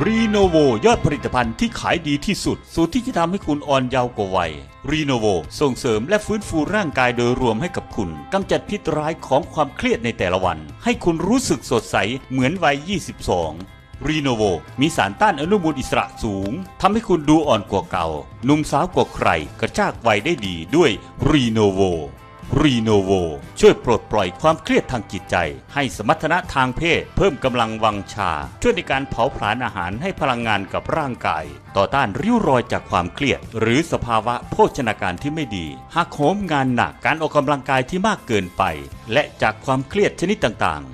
รีโนโวยอดผลิตภัณฑ์ที่ขายดีที่สุดสูตรที่จะทำให้คุณอ่อนเยาว์กว่าวัยรีโนโวส่งเสริมและฟื้นฟูร่างกายโดยรวมให้กับคุณกำจัดพิษร้ายของความเครียดในแต่ละวันให้คุณรู้สึกสดใสเหมือนวัย 22 รีโนโวมีสารต้านอนุมูลอิสระสูงทำให้คุณดูอ่อนกว่าเก่าหนุ่มสาวกว่าใครกระชากวัยได้ดีด้วยรีโนโวรีโนโวช่วยปลดปล่อยความเครียดทางจิตใจให้สมรรถนะทางเพศเพิ่มกำลังวังชาช่วยในการเผาผลาญอาหารให้พลังงานกับร่างกายต่อต้านริ้วรอยจากความเครียดหรือสภาวะโภชนาการที่ไม่ดีหักโหมงานหนักการออกกำลังกายที่มากเกินไปและจากความเครียดชนิดต่างๆ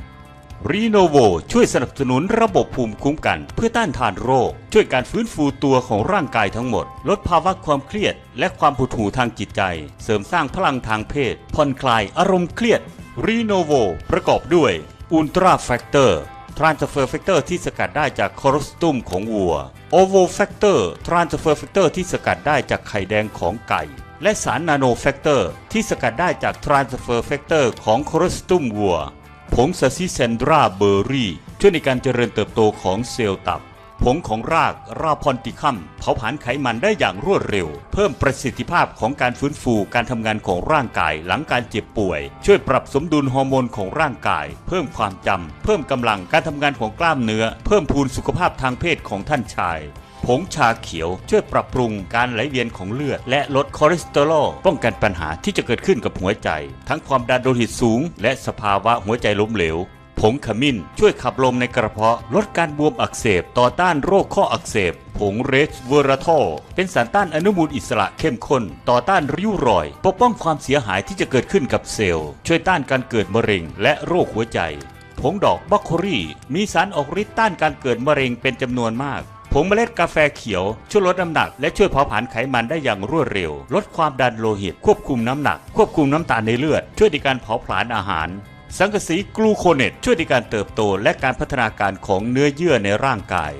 รีโนโวช่วยสนับสนุนระบบภูมิคุ้มกันเพื่อต้านทานโรคช่วยการฟื้นฟูตัวของร่างกายทั้งหมดลดภาวะความเครียดและความหดหู่ทางจิตใจเสริมสร้างพลังทางเพศผ่อนคลายอารมณ์เครียดรีโนโวประกอบด้วยอุลตราแฟกเตอร์ทรานสเฟอร์แฟกเตอร์ที่สกัดได้จากโคโลสตุมของวัวโอโวแฟกเตอร์ทรานสเฟอร์แฟกเตอร์ที่สกัดได้จากไข่แดงของไก่และสารนาโนแฟกเตอร์ที่สกัดได้จากทรานสเฟอร์แฟกเตอร์ของโคโลสตุมวัวผงซาซิเซนดราเบอร์รี่ช่วยในการเจริญเติบโตของเซลล์ตับผงของรากราพอนติคัมเผาผลาญไขมันได้อย่างรวดเร็วเพิ่มประสิทธิภาพของการฟื้นฟูการทำงานของร่างกายหลังการเจ็บป่วยช่วยปรับสมดุลฮอร์โมนของร่างกายเพิ่มความจำเพิ่มกำลังการทำงานของกล้ามเนื้อเพิ่มพูนสุขภาพทางเพศของท่านชายผงชาเขียวช่วยปรับปรุงการไหลเวียนของเลือดและลดคอเลสเตอรอลป้องกันปัญหาที่จะเกิดขึ้นกับหัวใจทั้งความดันโลหิตสูงและสภาวะหัวใจล้มเหลวผงขมิ้นช่วยขับลมในกระเพาะลดการบวมอักเสบต่อต้านโรคข้ออักเสบผงเรสเวอราทอลเป็นสารต้านอนุมูลอิสระเข้มข้นต่อต้านริ้วรอยปกป้องความเสียหายที่จะเกิดขึ้นกับเซลล์ช่วยต้านการเกิดมะเร็งและโรคหัวใจผงดอกบล็อกโคลีมีสารออกฤทธิ์ต้านการเกิดมะเร็งเป็นจำนวนมากผงเมล็ดกาแฟเขียวช่วยลดน้ำหนักและช่วยเผาผลาญไขมันได้อย่างรวดเร็วลดความดันโลหิตควบคุมน้ำหนักควบคุมน้ำตาลในเลือดช่วยในการเผาผลาญอาหารสังกะสีกลูโคเนตช่วยในการเติบโตและการพัฒนาการของเนื้อเยื่อในร่างกาย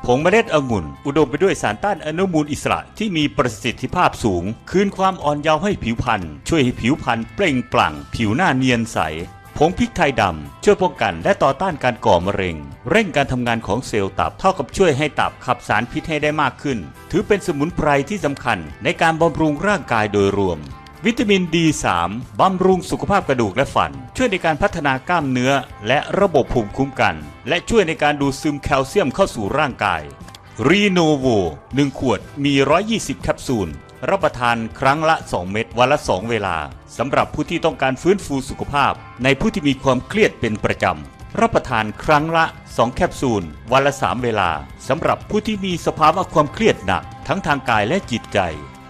ผงเมล็ดองุ่นอุดมไปด้วยสารต้านอนุมูลอิสระที่มีประสิทธิภาพสูงคืนความอ่อนเยาว์ให้ผิวพรรณช่วยให้ผิวพรรณเปล่งปลั่งผิวหน้าเนียนใสผงพริกไทยดำช่วยป้องกันและต่อต้านการก่อมะเร็งเร่งการทำงานของเซลล์ตับเท่ากับช่วยให้ตับขับสารพิษให้ได้มากขึ้นถือเป็นสมุนไพรที่สำคัญในการบำรุงร่างกายโดยรวมวิตามิน D3 บำรุงสุขภาพกระดูกและฟันช่วยในการพัฒนากล้ามเนื้อและระบบภูมิคุ้มกันและช่วยในการดูดซึมแคลเซียมเข้าสู่ร่างกายรีโนโว1ขวดมี120แคปซูลรับประทานครั้งละ2เม็ดวันละ2เวลาสำหรับผู้ที่ต้องการฟื้นฟูสุขภาพในผู้ที่มีความเครียดเป็นประจำรับประทานครั้งละ2แคปซูลวันละ3เวลาสำหรับผู้ที่มีสภาวะความเครียดหนักทั้งทางกายและจิตใจ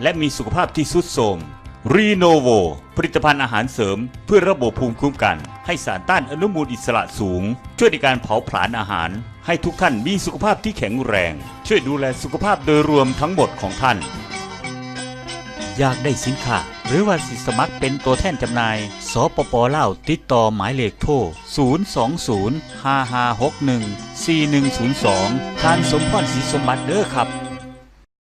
และมีสุขภาพที่ทรุดโทรมรีโนโวผลิตภัณฑ์อาหารเสริมเพื่อระบบภูมิคุ้มกันให้สารต้านอนุมูลอิสระสูงช่วยในการเผาผลาญอาหารให้ทุกท่านมีสุขภาพที่แข็งแรงช่วยดูแลสุขภาพโดยรวมทั้งหมดของท่านอยากได้สินค้าหรือว่าสิสมัครเป็นตัวแทนจำหน่ายสปป.ลาวติดต่อหมายเลขโทร020 5561 4102ท่านสมพรศรีสมบัติเด้อครับ